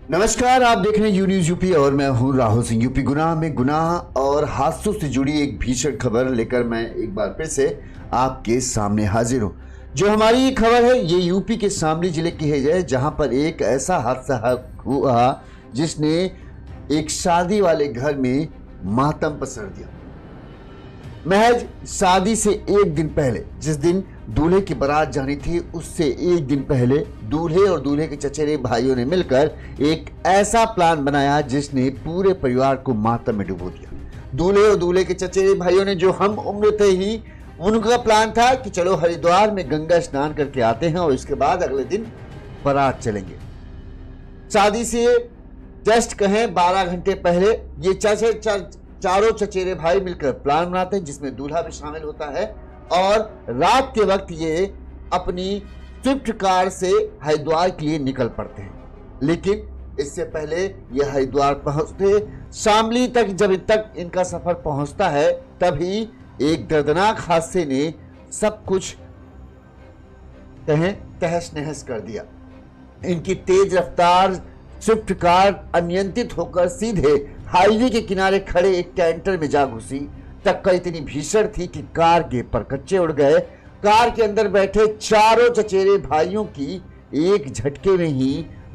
नमस्कार, आप देख रहे हैं यू न्यूज यूपी और मैं हूं राहुल सिंह। यूपी गुनाह में गुनाह और हादसों से जुड़ी एक भीषण खबर लेकर मैं एक बार फिर से आपके सामने हाजिर हूं। जो हमारी ये खबर है ये यूपी के शामली जिले की है, जहां पर एक ऐसा हादसा हुआ जिसने एक शादी वाले घर में मातम पसर दिया। महज शादी से एक दिन पहले, जिस दिन दूल्हे की बारात जानी थी, उससे एक दिन पहले दूल्हे और दूल्हे के चचेरे भाइयों ने मिलकर एक ऐसा प्लान बनाया जिसने पूरे परिवार को मातम में डुबो दिया। दूल्हे और दूल्हे के चचेरे भाइयों ने, जो हम उम्र थे ही, उनका प्लान था कि चलो हरिद्वार में गंगा स्नान करके आते हैं और इसके बाद अगले दिन बारात चलेंगे। शादी से जस्ट कहें 12 घंटे पहले ये चारों चचेरे भाई मिलकर प्लान बनाते हैं, जिसमें दूल्हा भी शामिल होता है और रात के वक्त ये अपनी स्विफ्ट कार से हरिद्वार के लिए निकल पड़ते हैं। लेकिन इससे पहले ये हरिद्वार पहुंचते, शामली तक जब तक इनका सफर पहुंचता है, तभी एक दर्दनाक हादसे ने सब कुछ तहस नहस कर दिया। इनकी तेज रफ्तार स्विफ्ट कार अनियंत्रित होकर सीधे हाईवे के किनारे खड़े एक कैंटर में जा घुसी। टक्कर इतनी भीषण थी कि कार के परकच्चे उड़ गए। कार के अंदर बैठे चारों चचेरे भाइयों की एक झटके में ही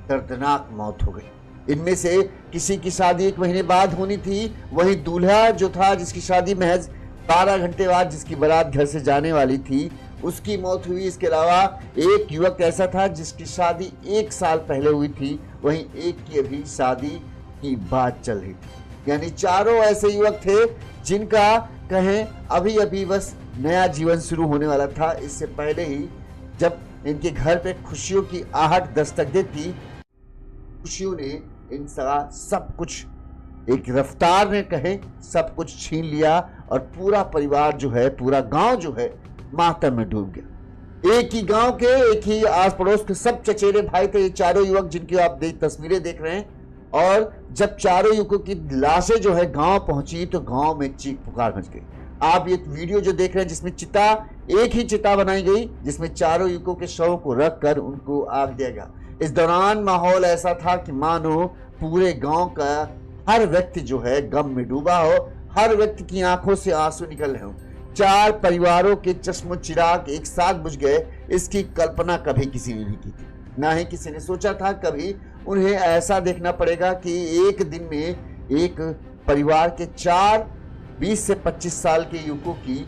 दर्दनाक मौत हो गई। इनमें से किसी की शादी 1 महीने बाद होनी थी, वहीं दूल्हा जो था, जिसकी शादी महज 12 घंटे बाद जिसकी बारात घर से जाने वाली थी, उसकी मौत हुई। इसके अलावा एक युवक ऐसा था जिसकी शादी 1 साल पहले हुई थी, वहीं एक की अभी शादी की बात चल रही थी। यानी चारों ऐसे युवक थे जिनका कहें अभी अभी बस नया जीवन शुरू होने वाला था। इससे पहले ही जब इनके घर पे खुशियों की आहट दस्तक देती, खुशियों ने इनका सब कुछ एक रफ्तार में कहें सब कुछ छीन लिया और पूरा परिवार जो है, पूरा गांव जो है, मातम में डूब गया। एक ही गांव के, एक ही आस पड़ोस के सब चचेरे भाई थे ये चारों युवक, जिनकी आप तस्वीरें देख रहे हैं। और जब चारों युवकों की लाशें जो है गांव पहुंची तो गांव में चीख पुकार मच गई। आप ये वीडियो जो देख रहे हैं जिसमें एक ही चिता बनाई गई, जिसमें चारों युवकों के शवों को रखकर उनको आग दिया गया। इस दौरान माहौल ऐसा था कि मानो पूरे गांव का हर व्यक्ति जो है गम में डूबा हो, हर व्यक्ति की आंखों से आंसू निकल रहे हो। 4 परिवारों के चश्मो चिराग एक साथ बुझ गए। इसकी कल्पना कभी किसी ने नहीं की थी, ना ही किसी ने सोचा था कभी उन्हें ऐसा देखना पड़ेगा कि एक दिन में एक परिवार के 20 से 25 साल के युवकों की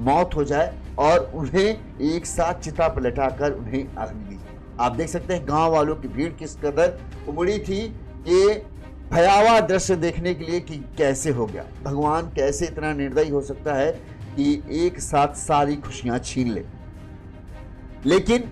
मौत हो जाए और उन्हें एक साथ चिता पर लटाकर उन्हें अग्नि दी। आप देख सकते हैं गांव वालों की भीड़ किस कदर उमड़ी थी ये भयावह दृश्य देखने के लिए कि कैसे हो गया। भगवान कैसे इतना निर्दयी हो सकता है कि एक साथ सारी खुशियां छीन ले। लेकिन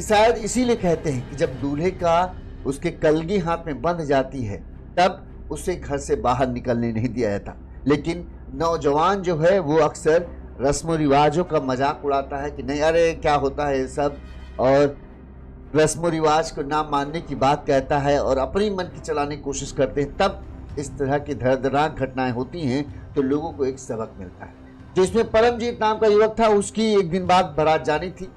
शायद इसीलिए कहते हैं कि जब दूल्हे का उसके कलगी हाथ में बंध जाती है तब उसे घर से बाहर निकलने नहीं दिया जाता। लेकिन नौजवान जो है वो अक्सर रस्म रिवाजों का मजाक उड़ाता है कि नहीं, अरे क्या होता है ये सब, और रस्म रिवाज को ना मानने की बात कहता है और अपनी मन की चलाने की कोशिश करते हैं। तब इस तरह की दर्दनाक घटनाएं होती हैं तो लोगों को एक सबक मिलता है। जिसमें परमजीत नाम का युवक था, उसकी एक दिन बाद बारात जानी थी।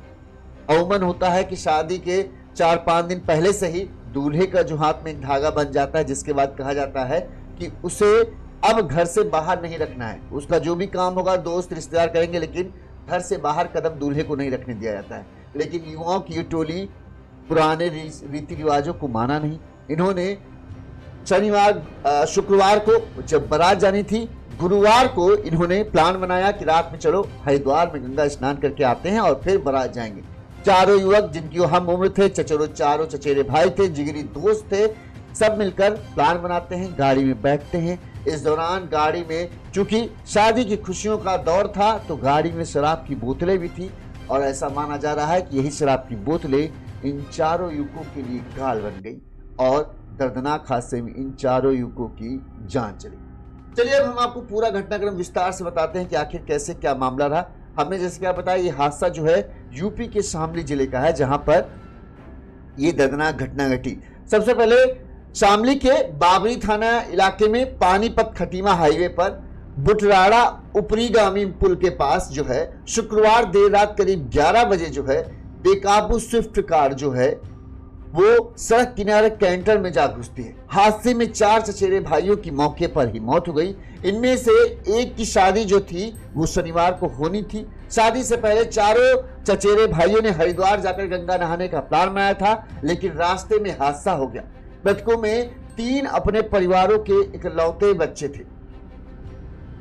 अमूमन होता है कि शादी के 4-5 दिन पहले से ही दूल्हे का जो हाथ में एक धागा बन जाता है, जिसके बाद कहा जाता है कि उसे अब घर से बाहर नहीं रखना है। उसका जो भी काम होगा दोस्त रिश्तेदार करेंगे, लेकिन घर से बाहर कदम दूल्हे को नहीं रखने दिया जाता है। लेकिन युवाओं की ये टोली पुराने रीति रिवाजों को माना नहीं। इन्होंने शुक्रवार को जब बारात जानी थी, गुरुवार को इन्होंने प्लान बनाया कि रात में चलो हरिद्वार में गंगा स्नान करके आते हैं और फिर बारात जाएंगे। चारों युवक जिनकी हम उम्र थे, चारों चचेरे भाई थे, जिगरी दोस्त थे, सब मिलकर प्लान बनाते हैं, गाड़ी में बैठते हैं। इस दौरान गाड़ी में, चूंकि शादी की खुशियों का दौर था, तो गाड़ी में शराब की बोतलें भी थी और ऐसा माना जा रहा है कि यही शराब की बोतलें इन चारों युवकों के लिए घायल बन गई और दर्दनाक हादसे में इन चारों युवकों की जान चली। चलिए अब हम आपको पूरा घटनाक्रम विस्तार से बताते हैं कि आखिर कैसे क्या मामला रहा। हमने जैसे क्या बताया, ये हादसा जो है यूपी के शामली जिले का है, जहां पर ये दर्दनाक घटना घटी। सबसे पहले शामली के बाबरी थाना इलाके में पानीपत खटीमा हाईवे पर बुटराड़ा उपरीगामी पुल के पास जो है शुक्रवार देर रात करीब 11 बजे जो है बेकाबू स्विफ्ट कार जो है वो सड़क किनारे कैंटर में जा घुसती है। हादसे में 4 चचेरे भाइयों की मौके पर ही मौत हो गई। इनमें से एक की शादी जो थी वो शनिवार को होनी थी। शादी से पहले चारों चचेरे भाइयों ने हरिद्वार जाकर गंगा नहाने का प्लान बनाया था, लेकिन रास्ते में हादसा हो गया। मृतकों में 3 अपने परिवारों के इकलौते बच्चे थे।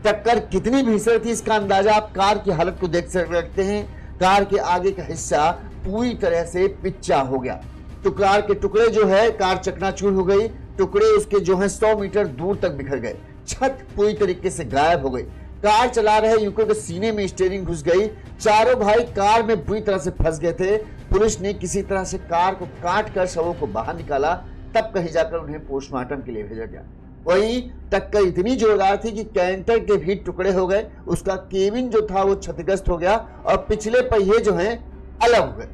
टक्कर कितनी भीषण थी इसका अंदाजा आप कार की हालत को देख सकते हैं। कार के आगे का हिस्सा पूरी तरह से पिच्चा हो गया। कार के टुकड़े जो है, कार चकनाचूर हो गई। टुकड़े उसके जो है 100 मीटर दूर तक बिखर गए। छत पूरी तरीके से गायब हो गई। कार चला रहे युवकों के सीने में स्टीयरिंग घुस गई। चारों भाई कार में बुरी तरह से फंस गए थे। पुलिस ने किसी तरह से कार को काट कर शवों को बाहर निकाला, तब कहीं जाकर उन्हें पोस्टमार्टम के लिए भेजा गया। वहीं टक्कर इतनी जोरदार थी कि कैंटर के भी टुकड़े हो गए। उसका केबिन जो था वो क्षतिग्रस्त हो गया और पिछले पहिए जो हैं अलग हो गए।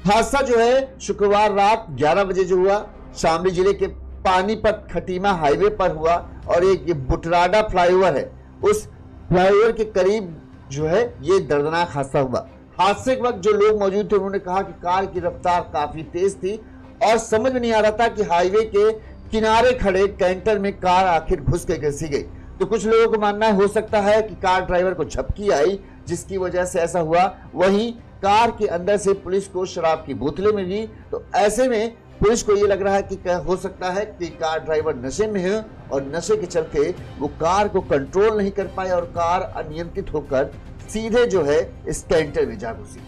हादसा जो है शुक्रवार रात 11 बजे जो हुआ, शामली जिले के पानीपत खटीमा हाईवे पर हुआ। और एक बुटराडा फ्लाईओवर है, उस फ्लाईओवर के करीब जो है ये दर्दनाक हादसा हुआ। हादसे के वक्त जो लोग मौजूद थे उन्होंने कहा कि कार की रफ्तार काफी तेज थी और समझ में नहीं आ रहा था कि हाईवे के किनारे खड़े कैंटर में कार आखिर घुस के घिसी गई। तो कुछ लोगों को मानना हो सकता है कि कार ड्राइवर को झपकी आई जिसकी वजह से ऐसा हुआ। वहीं कार के अंदर से पुलिस को शराब की बोतलें मिली। तो ऐसे में पुलिस को ये लग रहा है कि हो सकता है कि कार ड्राइवर नशे में है और नशे के चलते वो कार को कंट्रोल नहीं कर पाए और कार अनियंत्रित होकर सीधे जो है इस कैंटर में जा घुसी।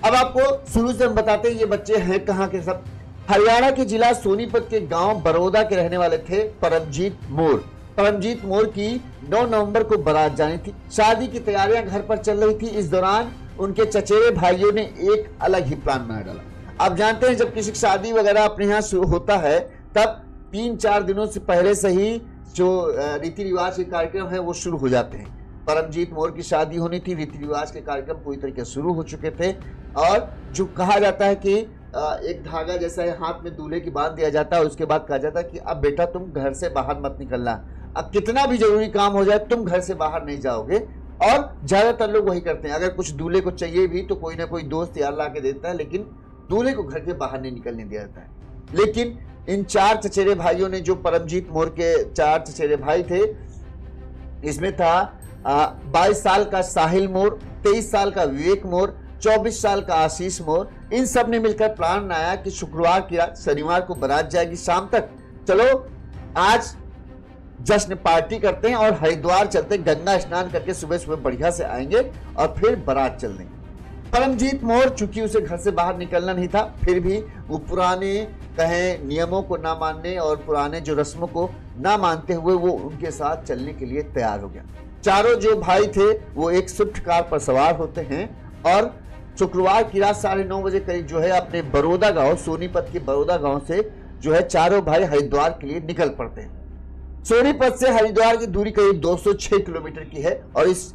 अब आपको शुरू से हम बताते हैं ये बच्चे हैं कहां के। सब हरियाणा के जिला सोनीपत के गांव बरोदा के रहने वाले थे परमजीत मोर। परमजीत मोर की 9 नवंबर को बारात जानी थी। शादी की तैयारियां घर पर चल रही थी। इस दौरान उनके चचेरे भाइयों ने एक अलग ही प्लान बना डाला। आप जानते हैं जब किसी की शादी वगैरह अपने यहाँ शुरू होता है तब 3-4 दिनों से पहले से ही जो रीति रिवाज के कार्यक्रम है वो शुरू हो जाते हैं। परमजीत मोर की शादी होनी थी, रीति रिवाज के कार्यक्रम पूरी तरीके से शुरू हो चुके थे और जो कहा जाता है कि एक धागा जैसा है हाथ में दूल्हे की बांध दिया जाता है। उसके बाद कहा जाता है कि अब बेटा तुम घर से बाहर मत निकलना, अब कितना भी जरूरी काम हो जाए तुम घर से बाहर नहीं जाओगे। और ज्यादातर लोग वही करते हैं। अगर कुछ दूल्हे को चाहिए भी तो कोई ना कोई दोस्त यार ला के देता है, लेकिन दूल्हे को घर के बाहर नहीं निकलने दिया जाता है। लेकिन इन 4 चचेरे भाइयों ने, जो परमजीत मोर के 4 चचेरे भाई थे, इसमें था 22 साल का साहिल मोर, 23 साल का विवेक मोर, 24 साल का आशीष मोर। इन सब ने मिलकर प्लान बनाया कि शुक्रवार की रात शनिवार को बारात जाएगी शाम तक, चलो आज जश्न पार्टी करते हैं और हरिद्वार चलते, गंगा स्नान करके सुबह सुबह बढ़िया से आएंगे और फिर बारात चल देंगे। परमजीत मोर चूंकि उसे घर से बाहर निकलना नहीं था, फिर भी वो पुराने कहें नियमों को ना मानने और पुराने जो रस्मों को ना मानते हुए वो उनके साथ चलने के लिए तैयार हो गया। चारों जो भाई थे वो एक स्विफ्ट कार पर सवार होते हैं और शुक्रवार की रात 9:30 बजे करीब जो है अपने बरोदा गांव, सोनीपत के बरोदा गांव से जो है चारों भाई हरिद्वार के लिए निकल पड़ते हैं। सोनीपत से हरिद्वार की दूरी करीब 206 किलोमीटर की है और इस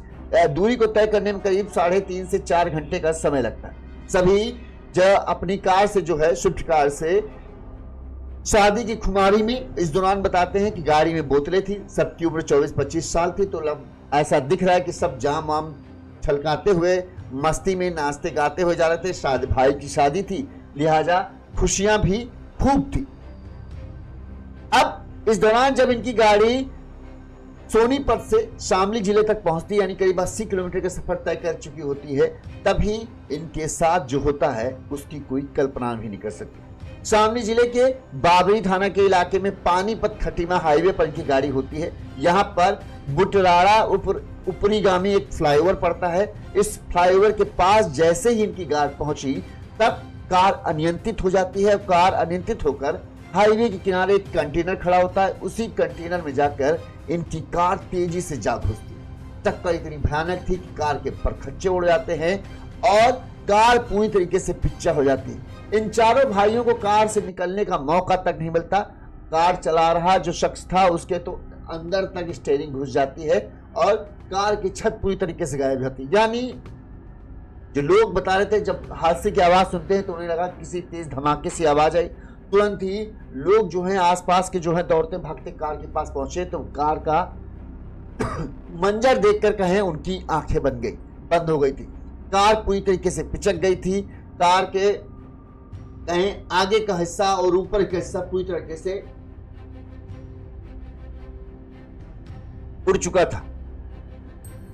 दूरी को तय करने में करीब 3.5 से 4 घंटे का समय लगता है। सभी जो अपनी कार से जो है स्विफ्ट कार से शादी की खुमारी में, इस दौरान बताते हैं कि गाड़ी में बोतलें थी। सबकी उम्र 24-25 साल थी। तो ऐसा दिख रहा है कि सब जाम वाम छलकाते हुए मस्ती में नाचते गाते हुए जा रहे थे। शादी भाई की शादी थी, लिहाजा खुशियां भी खूब थी। अब इस दौरान जब इनकी गाड़ी सोनीपत से शामली जिले तक पहुंचती, यानी करीब 80 किलोमीटर का सफर तय कर चुकी होती है, तभी इनके साथ जो होता है उसकी कोई कल्पना भी नहीं कर सकती। शामली जिले के बाबरी थाना के इलाके में पानीपत खटीमा हाईवे पर इनकी गाड़ी होती है। यहाँ पर बुटराड़ा ऊपरीगामी एक फ्लाईओवर पड़ता है। इस फ्लाईओवर के पास जैसे ही इनकी कार पहुंची तब कार अनियंत्रित हो जाती है। कार अनियंत्रित होकर हाईवे के किनारे एक कंटेनर खड़ा होता है। उसी कंटेनर में जाकर इनकी कार तेजी से जा घुसती है। टक्कर इतनी भयानक थी कि कार के परखच्चे उड़ जाते हैं और कार पूरी तरीके से पिच्चा हो जाती है। इन चारों भाइयों को कार से निकलने का मौका तक नहीं मिलता। कार चला रहा जो शख्स था उसके तो अंदर तक स्टीयरिंग घुस जाती है और कार की छत पूरी तरीके से गायब जाती है। यानी जो लोग बता रहे थे जब हादसे की आवाज सुनते हैं तो उन्हें लगा किसी तेज धमाके से आवाज आई। तुरंत ही लोग जो हैं आसपास के जो हैं दौड़ते भागते कार के पास पहुंचे तो कार का मंजर देखकर कहें उनकी आंखें बंद हो गई थी। कार पूरी तरीके से पिचक गई थी। कार के कहें आगे का हिस्सा और ऊपर का हिस्सा पूरी तरीके से उड़ चुका था।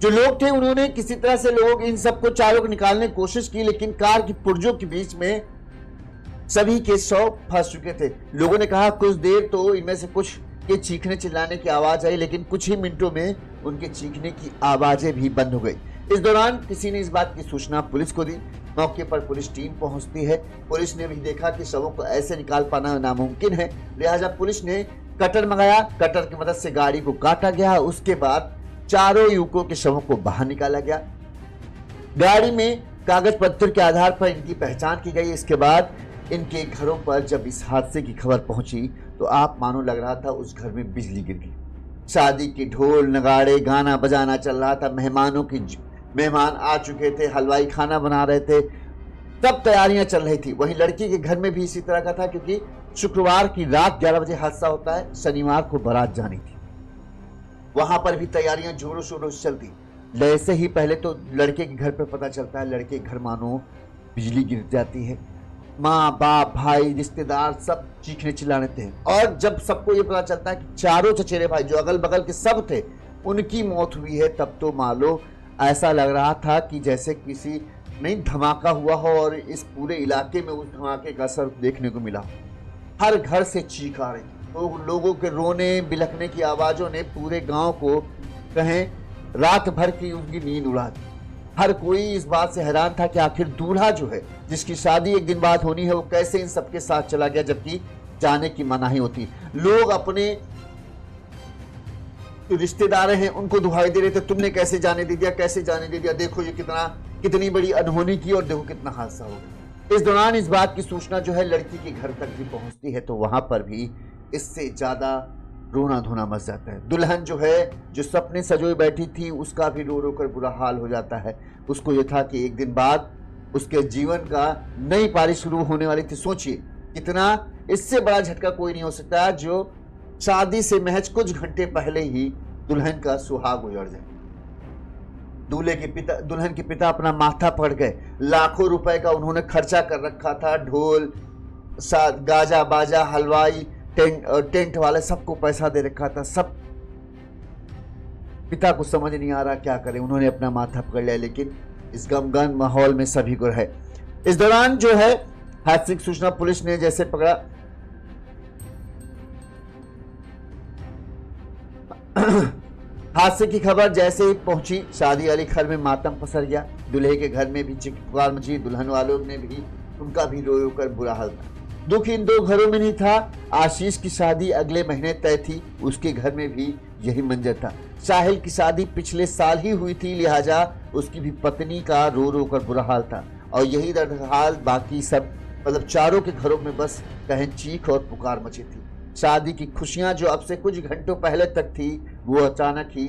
जो लोग थे उन्होंने किसी तरह से लोग इन सबको चारों को निकालने की कोशिश की, लेकिन कार की पुर्जों के बीच में सभी के शव फंस चुके थे। लोगों ने कहा कुछ देर तो इनमें से कुछ के चीखने चिल्लाने की आवाज आई, लेकिन कुछ ही मिनटों में उनके चीखने की आवाजें भी बंद हो गई। इस दौरान किसी ने इस बात की सूचना पुलिस को दी। मौके पर पुलिस टीम पहुंचती है। पुलिस ने भी देखा कि शवों को ऐसे निकाल पाना नामुमकिन है, लिहाजा पुलिस ने कटर मंगाया। कटर की मदद से गाड़ी को काटा गया। उसके बाद चारों युवकों के शवों को बाहर निकाला गया। गाड़ी में कागज पत्तर के आधार पर इनकी पहचान की गई। इसके बाद इनके घरों पर जब इस हादसे की खबर पहुंची तो आप मानो लग रहा था उस घर में बिजली गिर गई। शादी के ढोल नगाड़े गाना बजाना चल रहा था। मेहमान आ चुके थे, हलवाई खाना बना रहे थे, तब तैयारियां चल रही थी। वहीं लड़की के घर में भी इसी तरह का था, क्योंकि शुक्रवार की रात 11 बजे हादसा होता है, शनिवार को बारात जानी थी। वहां पर भी तैयारियां जोरों शोरों से चलती। जैसे ही पहले तो लड़के के घर पर पता चलता है, लड़के के घर मानो बिजली गिर जाती है। माँ बाप भाई रिश्तेदार सब चीखने चिल्लाने थे। और जब सबको ये पता चलता है कि चारों चचेरे भाई जो अगल बगल के सब थे उनकी मौत हुई है, तब तो मान लो ऐसा लग रहा था कि जैसे किसी नहीं धमाका हुआ हो और इस पूरे इलाके में उस धमाके का असर देखने को मिला। हर घर से चीख आ रही, तो लोगों के रोने बिलखने की आवाजों ने पूरे गांव को कहें रात भर की उनकी नींद उड़ा दी। हर कोई इस बात से हैरान था कि आखिर दूल्हा जो है जिसकी शादी एक दिन बाद होनी है वो कैसे इन सबके साथ चला गया, जबकि जाने की मनाही होती। लोग अपने रिश्तेदार हैं उनको दुहाई दे रहे थे, तुमने कैसे जाने दे दिया, कैसे जाने दे दिया, देखो ये कितनी बड़ी अनहोनी की और देखो कितना हादसा हो गया। इस दौरान इस बात की सूचना जो है लड़की के घर तक भी पहुंचती है, तो वहां पर भी इससे ज्यादा रोना धोना मच जाता है। दुल्हन जो है जो सपने सजोए बैठी थी उसका भी रो रो कर बुरा हाल हो जाता है। उसको ये था कि एक दिन बाद उसके जीवन का नई पारी शुरू होने वाली थी। सोचिए कितना इससे बड़ा झटका कोई नहीं हो सकता जो शादी से महज कुछ घंटे पहले ही दुल्हन का सुहाग उजड़ जाए। दुल्हन के पिता अपना माथा पकड़ गए। लाखों रुपए का उन्होंने खर्चा कर रखा था, ढोल गाजा बाजा हलवाई टेंट वाले सबको पैसा दे रखा था। सब पिता को समझ नहीं आ रहा क्या करे, उन्होंने अपना माथा पकड़ लिया, लेकिन इस गमगीन माहौल में सभी को रहे। इस दौरान जो है हादसे की सूचना पुलिस ने जैसे पकड़ा हादसे की खबर जैसे ही पहुंची शादी वाले घर में मातम पसर गया। दूल्हे के घर में भी चीख पुकार मची, दुल्हन वालों ने भी उनका भी रो रो कर बुरा हाल था। दुख इन दो घरों में नहीं था। आशीष की शादी अगले महीने तय थी, उसके घर में भी यही मंजर था। साहिल की शादी पिछले साल ही हुई थी, लिहाजा उसकी भी पत्नी का रो रो कर बुरा हाल था। और यही दर्द हाल बाकी सब मतलब चारों के घरों में बस कहें चीख और पुकार मची थी। शादी की खुशियां जो अब से कुछ घंटों पहले तक थी वो अचानक ही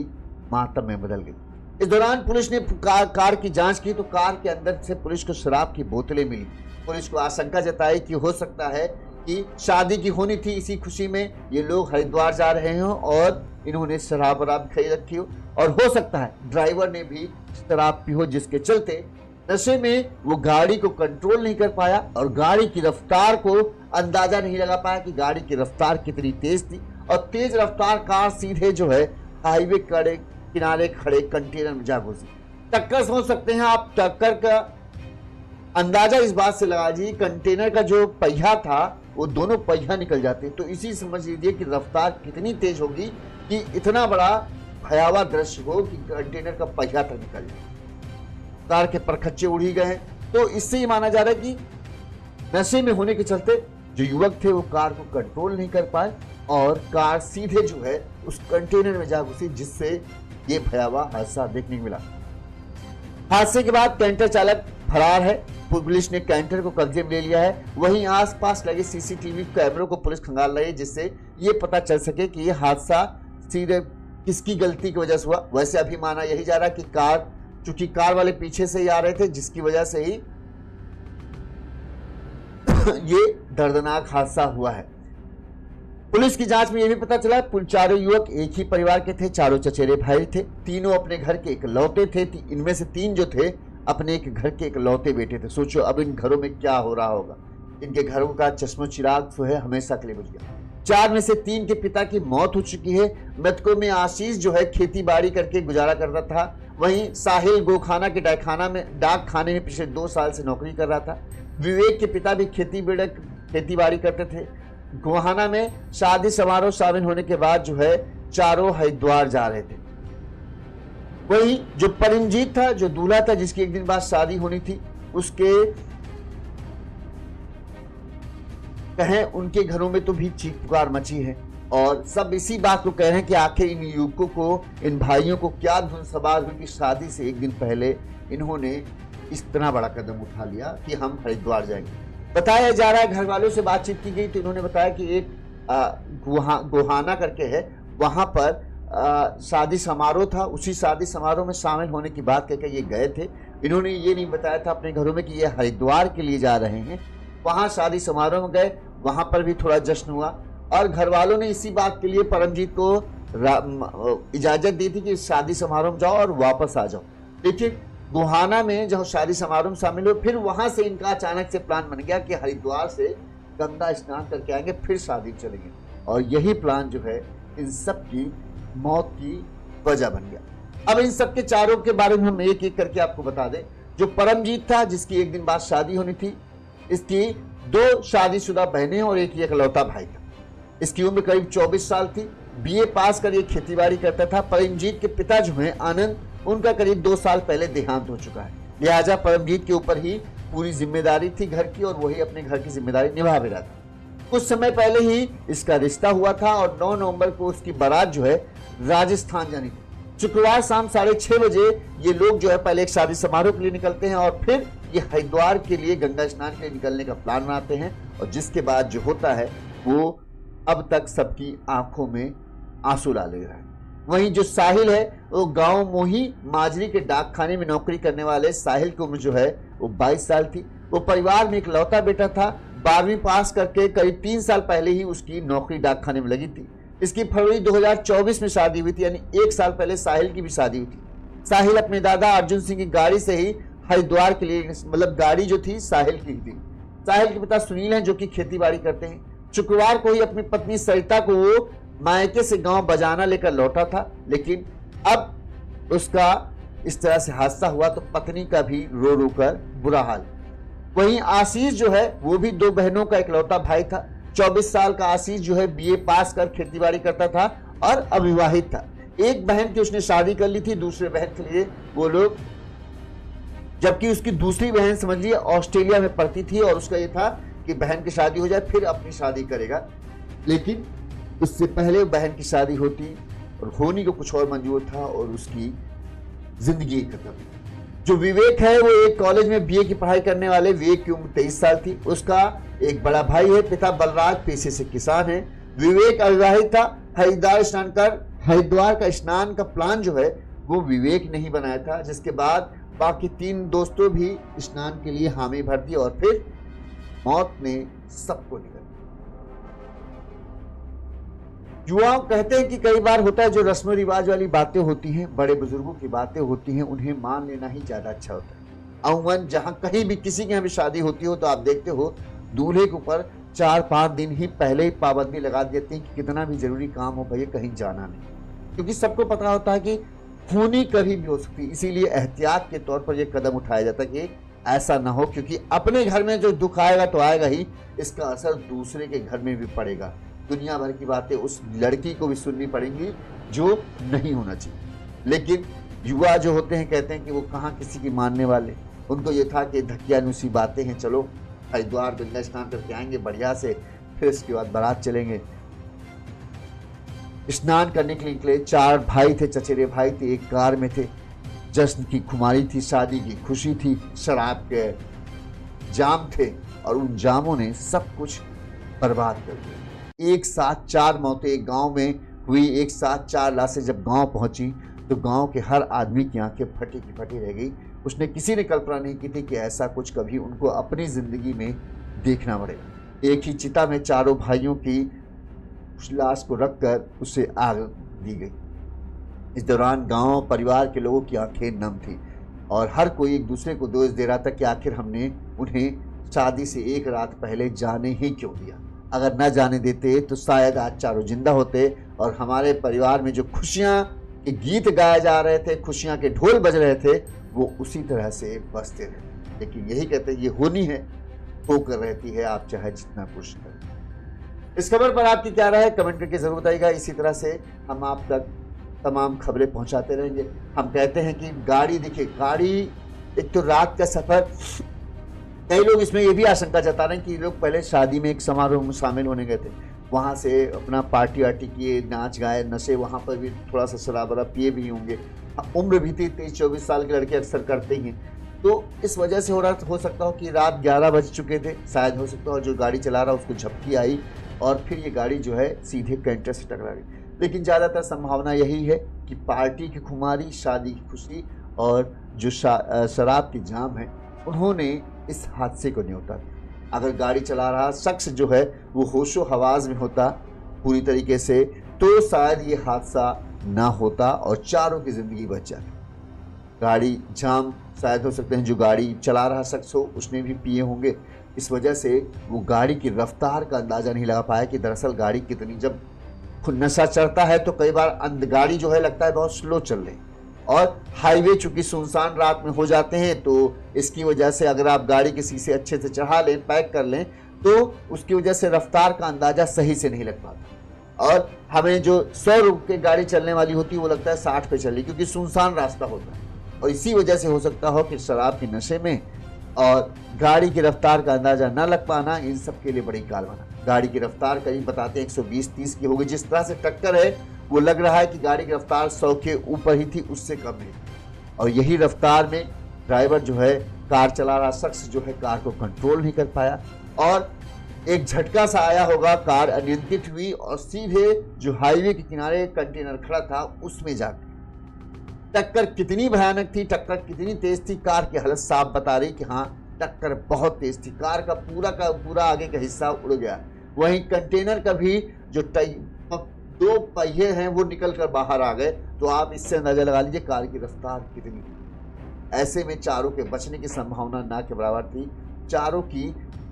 मातम में बदल गई। इस दौरान पुलिस ने कार की जांच की तो कार के अंदर से पुलिस को शराब की बोतलें मिली। पुलिस को आशंका जताई कि हो सकता है कि शादी की होनी थी, इसी खुशी में ये लोग हरिद्वार जा रहे हों और इन्होंने शराब खरीद रखी हो, और हो सकता है ड्राइवर ने भी शराब पी हो, जिसके चलते नशे में वो गाड़ी को कंट्रोल नहीं कर पाया और गाड़ी की रफ्तार को अंदाजा नहीं लगा पाया कि गाड़ी की रफ्तार कितनी तेज थी। और तेज रफ्तार कार सीधे जो है हाईवे किनारे खड़े कंटेनर में जा घुसी। टक्कर समझ सकते हैं आप, टक्कर का अंदाजा इस बात से लगा लीजिए कंटेनर का जो पहिया था वो दोनों पहिया निकल जाते, तो इसी समझ लीजिए कि रफ्तार कितनी तेज होगी कि इतना बड़ा भयावह दृश्य हो कि कंटेनर का पहिया तक निकल जाए। कार के परखच्चे उड़ ही गए। तो इससे ही माना जा रहा है कि नशे में होने के चलते जो युवक थे वो कार को कंट्रोल नहीं कर पाए और कार सीधे जो है उस कंटेनर में जा घुसी, जिससे ये भयावह हादसा देखने को मिला। हादसे के बाद कैंटर चालक फरार है। पुलिस ने कैंटर को कब्जे में ले लिया है। वहीं आसपास लगे सीसीटीवी कैमरों को पुलिस खंगाल रही है, जिससे ये पता चल सके कि ये हादसा सीधे किसकी गलती की वजह से हुआ। वैसे अभी माना यही जा रहा कि चूंकि कार वाले पीछे से ही आ रहे थे, जिसकी वजह से ही ये दर्दनाक हादसा हुआ है। पुलिस की जांच में यह भी पता चला चारों युवक एक ही परिवार के थे, चारों चचेरे भाई थे, तीनों अपने घर के इकलौते थे। इनमें से 3 जो थे अपने एक घर के इकलौते बेटे थे। सोचो अब इन घरों में क्या हो रहा होगा। इनके घरों का चश्मो चिराग जो है हमेशा के लिए बुझ गया। 4 में से 3 के पिता की मौत हो चुकी है। मृतकों में आशीष जो है खेती बाड़ी करके गुजारा करता था। वहीं साहिल गोखाना के डाक खाने में पिछले 2 साल से नौकरी कर रहा था। विवेक के पिता भी खेती बाड़ी करते थे। गोहाना में शादी समारोह शामिल होने के बाद जो है चारों हरिद्वार जा रहे थे। वहीं जो परमजीत था, जो दूल्हा था जिसकी एक दिन बाद शादी होनी थी, उसके कहें उनके घरों में तो भी चीख पुकार मची है और सब इसी बात को कह रहे हैं कि आखिर इन युवकों को, इन भाइयों को क्या धुन सवार हुई कि शादी से एक दिन पहले इन्होंने इस तरह बड़ा कदम उठा लिया कि हम हरिद्वार जाएंगे। बताया जा रहा है, घर वालों से बातचीत की गई तो इन्होंने बताया कि एक गोहाना करके है, वहां पर शादी समारोह था। उसी शादी समारोह में शामिल होने की बात कहकर ये गए थे। इन्होंने ये नहीं बताया था अपने घरों में कि ये हरिद्वार के लिए जा रहे हैं। वहां शादी समारोह में गए, वहां पर भी थोड़ा जश्न हुआ और घर वालों ने इसी बात के लिए परमजीत को इजाजत दी थी कि शादी समारोह में जाओ और वापस आ जाओ। लेकिन गोहाना में जब शादी समारोह में शामिल हुए, फिर वहां से इनका अचानक से प्लान बन गया कि हरिद्वार से गंगा स्नान करके आएंगे, फिर शादी चलेंगे। और यही प्लान जो है इन सब की मौत की वजह बन गया। अब इन सब के चारों के बारे में हम एक एक करके आपको बता दें। जो परमजीत था, जिसकी एक दिन बाद शादी होनी थी, इसकी 2 शादीशुदा बहनें और एक इकलौता भाई था। इसकी उम्र करीब 24 साल थी। बीए पास कर ये खेतीबाड़ी करता था। परमजीत के पिता जो हैं आनंद, उनका करीब 2 साल पहले देहांत हो चुका है। लिहाजा परमजीत के ऊपर ही पूरी जिम्मेदारी थी घर की और वही अपने घर की जिम्मेदारी निभा भी रहा था। कुछ समय पहले ही इसका रिश्ता हुआ था और 9 नवंबर को उसकी बारात जो है राजस्थान जानी थी। शुक्रवार शाम 6:30 बजे ये लोग जो है पहले एक शादी समारोह के लिए निकलते हैं और फिर ये हरिद्वार के लिए गंगा स्नान के लिए निकलने का प्लान बनाते हैं। और जिसके बाद जो होता है वो अब तक सबकी आंखों में आंसू ला ले रहा है। वहीं जो साहिल है, वो गांव मोही माजरी के डाक खाने में नौकरी करने वाले साहिल की उम्र जो है वो 22 साल थी। वो परिवार में इकलौता बेटा था। 12वीं पास करके करीब 3 साल पहले ही उसकी नौकरी डाक खाने में लगी थी। इसकी फरवरी 2024 में शादी हुई थी, यानी 1 साल पहले साहिल की भी शादी हुई थी। साहिल अपने दादा अर्जुन सिंह की गाड़ी से ही हरिद्वार के लिए, मतलब गाड़ी जो थी साहिल की थी। साहिल के पिता सुनील हैं जो कि खेती बाड़ी करते हैं। शुक्रवार को ही अपनी पत्नी सरिता को वो मायके से गांव बजाना लेकर लौटा था, लेकिन अब उसका इस तरह से हादसा हुआ तो पत्नी का भी रो रो कर बुरा हाल। वहीं आशीष जो है वो भी 2 बहनों का इकलौता भाई था। 24 साल का आशीष जो है बीए पास कर खेतीबाड़ी करता था और अविवाहित था। एक बहन की उसने शादी कर ली थी, दूसरे बहन के लिए वो लोग, जबकि उसकी दूसरी बहन समझ लीजिए ऑस्ट्रेलिया में पढ़ती थी और उसका ये था कि बहन की शादी हो जाए फिर अपनी शादी करेगा। लेकिन उससे पहले बहन की शादी होती और होनी को कुछ और मंजूर था और उसकी जिंदगी खत्म। जो विवेक है वो एक कॉलेज में बीए की पढ़ाई करने वाले, विवेक की उम्र 23 साल थी। उसका एक बड़ा भाई है, पिता बलराज पेशे से किसान है। विवेक अविवाहित था। हरिद्वार का स्नान का प्लान जो है वो विवेक ने ही बनाया था, जिसके बाद बाकी 3 दोस्तों भी स्नान के लिए हामी भर दी और फिर मौत ने सबको निगल। युवाओं कहते हैं कि कई बार होता है जो रस्म रिवाज वाली बातें होती हैं, बड़े बुजुर्गों की बातें होती हैं, उन्हें मान लेना ही ज्यादा अच्छा होता है। अमूमन जहां कहीं भी किसी के यहाँ भी शादी होती हो तो आप देखते हो दूल्हे के ऊपर 4-5 दिन ही पहले ही पाबंदी लगा देते हैं कि कितना भी जरूरी काम हो भैया कहीं जाना नहीं, क्योंकि सबको पता होता है कि खूनी कभी भी हो सकती है। इसीलिए एहतियात के तौर पर यह कदम उठाया जाता है कि ऐसा ना हो, क्योंकि अपने घर में जो दुख आएगा तो आएगा ही, इसका असर दूसरे के घर में भी पड़ेगा। दुनिया भर की बातें उस लड़की को भी सुननी पड़ेंगी जो नहीं होना चाहिए। लेकिन युवा जो होते हैं कहते हैं कि वो कहाँ किसी की मानने वाले, उनको ये था कि धकियानुसी बातें हैं, चलो हरिद्वार गंगा स्नान करके आएंगे बढ़िया से, फिर इसके बाद बारात चलेंगे। स्नान करने के लिए निकले 4 भाई थे, चचेरे भाई थे, एक कार में थे। जश्न की खुमारी थी, शादी की खुशी थी, शराब के जाम थे और उन जामों ने सब कुछ बर्बाद कर दिया। एक साथ 4 मौतें एक गांव में हुई। एक साथ 4 लाशें जब गांव पहुंची तो गांव के हर आदमी की आंखें फटी की फटी रह गई। उसने किसी ने कल्पना नहीं की थी कि ऐसा कुछ कभी उनको अपनी जिंदगी में देखना पड़ेगा। एक ही चिता में चारों भाइयों की उस लाश को रखकर उसे आग दी गई। इस दौरान गांव परिवार के लोगों की आंखें नम थी और हर कोई एक दूसरे को दोष दे रहा था कि आखिर हमने उन्हें शादी से एक रात पहले जाने ही क्यों दिया। अगर न जाने देते तो शायद आज चारों जिंदा होते और हमारे परिवार में जो खुशियां के गीत गाए जा रहे थे, खुशियां के ढोल बज रहे थे, वो उसी तरह से बजते रहते। लेकिन यही कहते हैं, ये होनी है होकर रहती है, आप चाहे जितना कुछ करें। इस खबर पर आपकी क्या राय है कमेंट करके जरूर बताइएगा। इसी तरह से हम आप तक तमाम खबरें पहुंचाते रहेंगे। हम कहते हैं कि गाड़ी दिखे, गाड़ी एक तो रात का सफर, कई लोग इसमें ये भी आशंका जता रहे हैं कि लोग पहले शादी में एक समारोह में शामिल होने गए थे, वहाँ से अपना पार्टी वार्टी किए, नाच गाए, नशे, वहाँ पर भी थोड़ा सा शराब वराब पिए भी होंगे, उम्र भी थी 23-24 साल के लड़के अक्सर करते ही हैं, तो इस वजह से हो सकता हो कि रात 11 बज चुके थे, शायद हो सकता हो जो गाड़ी चला रहा उसको झपकी आई और फिर ये गाड़ी जो है सीधे कैंटर से टकरा गई। लेकिन ज़्यादातर संभावना यही है कि पार्टी की खुमारी, शादी की खुशी और जो शराब की जाम है, उन्होंने इस हादसे को न्योता। अगर गाड़ी चला रहा शख्स जो है वो होशो हवास में होता पूरी तरीके से, तो शायद ये हादसा ना होता और चारों की ज़िंदगी बच जाती। गाड़ी जाम शायद हो सकते हैं, जो गाड़ी चला रहा शख्स हो उसने भी पिए होंगे, इस वजह से वो गाड़ी की रफ्तार का अंदाज़ा नहीं लगा पाया कि दरअसल गाड़ी कितनी, जब नशा चढ़ता है तो कई बार गाड़ी जो है लगता है बहुत स्लो चल रही, और हाईवे चूंकि सुनसान रात में हो जाते हैं तो इसकी वजह से अगर आप गाड़ी के शीशे अच्छे से चढ़ा लें, पैक कर लें, तो उसकी वजह से रफ्तार का अंदाज़ा सही से नहीं लग पाता और हमें जो 100 के गाड़ी चलने वाली होती है वो लगता है 60 पे चल रही, क्योंकि सुनसान रास्ता होता है। और इसी वजह से हो सकता हो कि शराब के नशे में और गाड़ी की रफ्तार का अंदाज़ा न लग पाना इन सब के लिए बड़ी काल बना। गाड़ी की रफ्तार करीब बताते हैं 120-130 की होगी, जिस तरह से टक्कर है वो लग रहा है कि गाड़ी की रफ्तार 100 के ऊपर ही थी, उससे कम नहीं। और यही रफ्तार में ड्राइवर जो है, कार चला रहा शख्स जो है, कार को कंट्रोल नहीं कर पाया और एक झटका सा आया होगा, कार अनियंत्रित हुई और सीधे जो हाईवे के किनारे कंटेनर खड़ा था उसमें जाकर टक्कर कितनी भयानक थी, टक्कर कितनी तेज थी, कार की हालत साफ बता रही कि हाँ टक्कर बहुत तेज थी। कार का पूरा आगे का हिस्सा उड़ गया, वहीं कंटेनर का भी जो 2 पहिए हैं वो निकल कर बाहर आ गए। तो आप इससे अंदाजा लगा लीजिए कार की रफ्तार कितनी थी। ऐसे में चारों के बचने की संभावना ना के बराबर थी। चारों की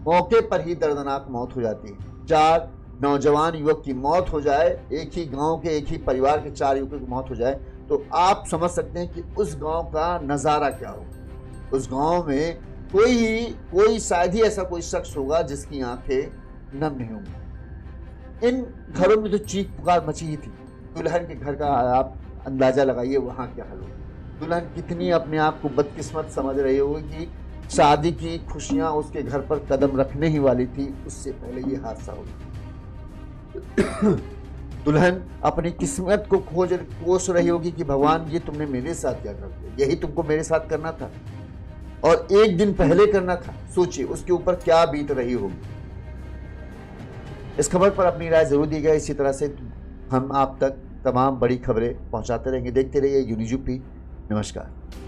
मौके पर ही दर्दनाक मौत हो जाती है। 4 नौजवान युवक की मौत हो जाए, एक ही गांव के, एक ही परिवार के 4 युवकों की मौत हो जाए, तो आप समझ सकते हैं कि उस गांव का नज़ारा क्या होगा। उस गांव में कोई शायद ही ऐसा कोई शख्स होगा जिसकी आंखें नम नहीं होंगी। इन घरों में तो चीख पुकार मची ही थी। दुल्हन के घर का आप अंदाजा लगाइए वहां क्या हाल होगा। दुल्हन कितनी अपने आप को बदकिस्मत समझ रही होगी कि शादी की खुशियां उसके घर पर कदम रखने ही वाली थी, उससे पहले ये हादसा हो गया। दुल्हन अपनी किस्मत को कोस रही होगी कि भगवान ये तुमने मेरे साथ क्या कर दिया, यही तुमको मेरे साथ करना था और एक दिन पहले करना था। सोचिए उसके ऊपर क्या बीत रही होगी। इस खबर पर अपनी राय जरूर दी गई। इसी तरह से हम आप तक तमाम बड़ी खबरें पहुंचाते रहेंगे। देखते रहिए यूनिज़ यूपी। नमस्कार।